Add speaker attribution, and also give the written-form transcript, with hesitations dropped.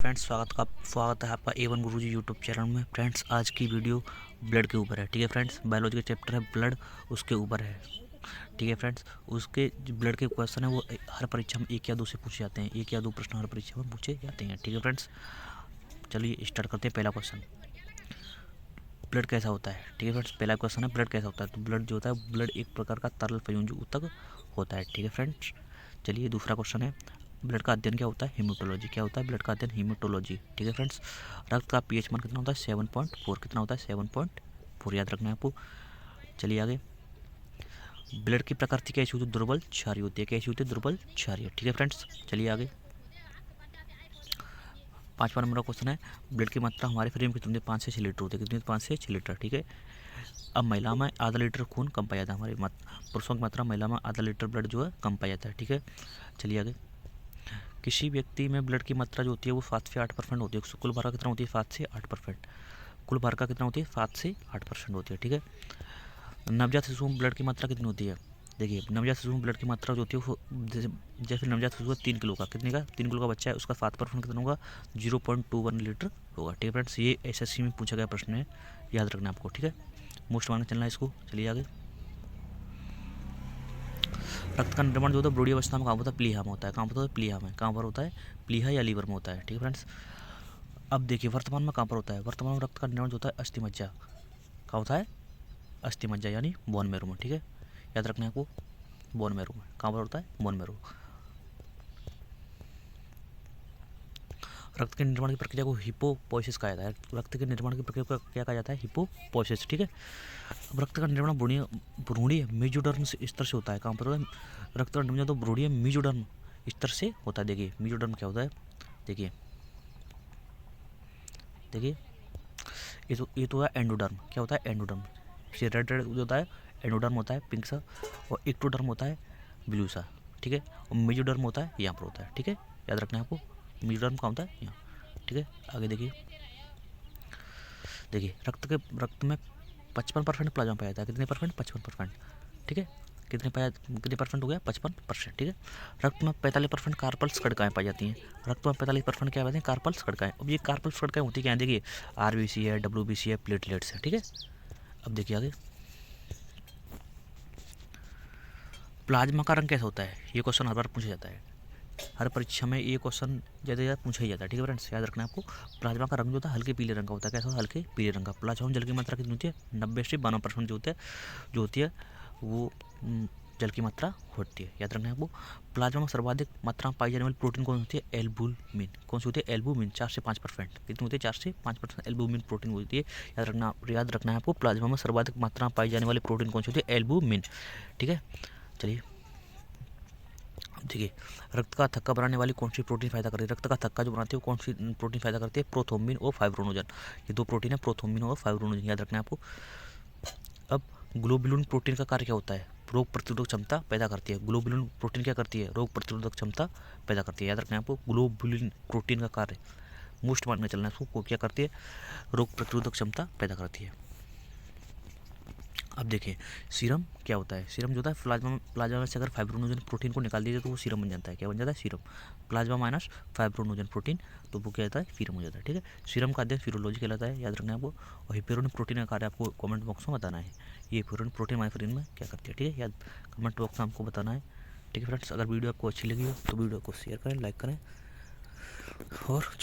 Speaker 1: Friends स्वागत है आपका A1 गुरुजी यूट्यूब चैनल में। फ्रेंड्स आज की वीडियो ब्लड के ऊपर है। ठीक है फ्रेंड्स, बायोलॉजी का चैप्टर है ब्लड, उसके ऊपर है। ठीक है फ्रेंड्स, उसके जो ब्लड के क्वेश्चन है वो हर परीक्षा में 1 या 2 से पूछे जाते हैं। 1 या 2 प्रश्न हर परीक्षा में पूछे जाते हैं। ठीक है फ्रेंड्स, चलिए स्टार्ट करते हैं। पहला क्वेश्चन, ब्लड कैसा होता है। ठीक है फ्रेंड्स, पहला क्वेश्चन है ब्लड कैसा होता है। तो ब्लड जो होता है, ब्लड एक प्रकार का तरल संयोजी ऊतक होता है। ठीक है फ्रेंड्स, चलिए दूसरा क्वेश्चन है, ब्लड का अध्ययन क्या होता है। हीमेटोलॉजी। क्या होता है ब्लड का अध्ययन, हीमेटोलॉजी। ठीक है फ्रेंड्स, रक्त का पीएच मान कितना होता है 7.4। कितना होता है 7.4, याद रखना है आपको। चलिए आगे, ब्लड की प्रकृति कैसी होती है, दुर्बल क्षारीय होती है। कैसी होती है, दुर्बल क्षारीय। ठीक है फ्रेंड्स, चलिए आगे, 5वां नंबर का क्वेश्चन है, ब्लड की मात्रा हमारे शरीर में कितनी 5 से 6 लीटर होती है। कितनी 5 से 6 लीटर। ठीक है, अब महिला में आधा लीटर खून कम पाया जाता है। हमारी पुरुषों की मात्रा महिला में आधा लीटर ब्लड जो है कम पाया जाता है। ठीक है, चलिए आगे, किसी व्यक्ति में ब्लड की मात्रा जो होती है वो 7 से 8% होती है। कुल भार का कितना होती है 7 से 8%। कुल भार का कितना होती है 7 से 8% होती है। ठीक है, नवजात शिशु में ब्लड की मात्रा कितनी होती है। देखिए, नवजात शिशु में ब्लड की मात्रा जो होती है वो जैसे नवजात शिशु 3 किलो का, कितने का 3 किलो का बच्चा है, उसका 7% कितना होगा 0.21 लीटर होगा। ठीक है फ्रेंड्स, ये एसएससी में पूछा गया प्रश्न है, याद रखना आपको। ठीक है, मोस्ट मार्क्स चलना है इसको। चलिए आगे, रक्त का निर्माण जो होता है ब्रोडी अवस्था में कहाँ होता है, प्लीहा में होता है। कहाँ होता है, प्लीहा में। कहाँ पर होता है, प्लीहा या लीवर में होता है। ठीक है फ्रेंड्स, अब देखिए वर्तमान में कहाँ पर होता है। वर्तमान में रक्त का निर्माण जो होता है अस्थि मज्जा। कहाँ होता है, अस्थि मज्जा यानी बोन मैरो में। ठीक है, याद रखना है आपको, बोन मैरो में। कहाँ पर होता है, बोन मैरो। रक्त के निर्माण की प्रक्रिया को हिपोपोइसिस कहा जाता है। रक्त के निर्माण की प्रक्रिया को क्या कहा जाता है, हिपोपोइसिस। ठीक है, अब रक्त का निर्माण भ्रूणीय मेजोडर्म स्तर से होता है। कहाँ पर होता है, रक्त का निर्माण तो भ्रूणीय मेजोडर्म स्तर से होता है। देखिए मेजोडर्म क्या होता है, देखिए देखिए, ये तो है एंडोडर्म। क्या होता है, एंडोडर्म। रेड रेड जो होता है एंडोडर्म होता है, पिंक सा। और एक्टोडर्म होता है ब्लू सा। ठीक है, और मेजोडर्म होता है यहाँ पर होता है। ठीक है, याद रखना है आपको, मेजोडर्म कहाँ होता है, यहाँ। ठीक है, आगे देखिए, रक्त में 55% प्लाज्मा पाया जाता है। कितने परसेंट, 55%। ठीक है, कितने परसेंट हो गया 55%। ठीक है, रक्त में 45% कार्पल्स कणिकाएं पाई जाती हैं। रक्त में 45% क्या पाते हैं, कार्पल्स कणिकाएं। अब ये कार्पल्स कणिकाएं होती क्या है, देखिए आरबीसी है, डब्ल्यूबीसी है, प्लेटलेट्स है। ठीक है, अब देखिए आगे, प्लाज्मा का रंग कैसा होता है। ये क्वेश्चन हर बार पूछा जाता है, हर परीक्षा में ये क्वेश्चन ज़्यादा पूछा ही जाता है। ठीक है फ्रेंड्स, याद रखना है आपको, प्लाज्मा का रंग जो होता है हल्के पीले रंग का होता है। कैसा होता है, हल्के पीले रंग का। प्लाज्मा में जल की मात्रा कितनी होती है, 90 से 92% जो होती है वो जल की मात्रा होती है। याद रखना है आपको, प्लाज्मा में सर्वाधिक मात्रा में पाई जाने वाली प्रोटीन कौन होती है, एल्बुमिन। कौन सी होती है, एल्बुमिन। 4 से 5%। कितनी होती है, 4 से 5% एल्बुमिन प्रोटीन होती है। याद रखना है आपको, प्लाज्मा में सर्वाधिक मात्रा में पाई जाने वाली प्रोटीन कौन सी होती है, एल्बुमिन। ठीक है, चलिए देखिए, रक्त का थक्का बनाने वाली कौन सी प्रोटीन फायदा करती है। रक्त का थक्का जो बनाती है वो कौन सी प्रोटीन फायदा करती है, प्रोथ्रोम्बिन और फाइब्रोनोजन। ये 2 प्रोटीन है, प्रोथ्रोम्बिन और फाइब्रोनोजन, याद रखना है आपको। अब ग्लोबुलिन प्रोटीन का कार्य क्या होता है, रोग प्रतिरोधक क्षमता पैदा करती है। ग्लोबुलिन प्रोटीन क्या करती है, रोग प्रतिरोधक क्षमता पैदा करती है। याद रखना है आपको, ग्लोबुलिन प्रोटीन का कार्य मोस्ट मान में चलना है उसको, क्या करती है, रोग प्रतिरोधक क्षमता पैदा करती है। अब देखिए, सीरम क्या होता है। सीरम जो होता है, प्लाज्मा में से अगर फाइब्रोनोजन प्रोटीन को निकाल दीजिए तो वो सीरम बन जाता है। क्या बन जाता है, serum. Plasma minus fibrinogen protein, तो वो क्या होता है, सीरम हो जाता है। ठीक है, सीरम का अध्ययन सीरोलॉजी कहलाता है, याद रखना है आपको। और हिपेरोनिक प्रोटीन का कार्य आपको कमेंट बॉक्स में बताना है। ये हिपेरोनिक प्रोटीन हमारे शरीर में क्या करती है। ठीक है, याद कमेंट बॉक्स में हमको बताना है। ठीक है फ्रेंड्स, अगर वीडियो आपको अच्छी लगी हो तो वीडियो को शेयर करें, लाइक करें और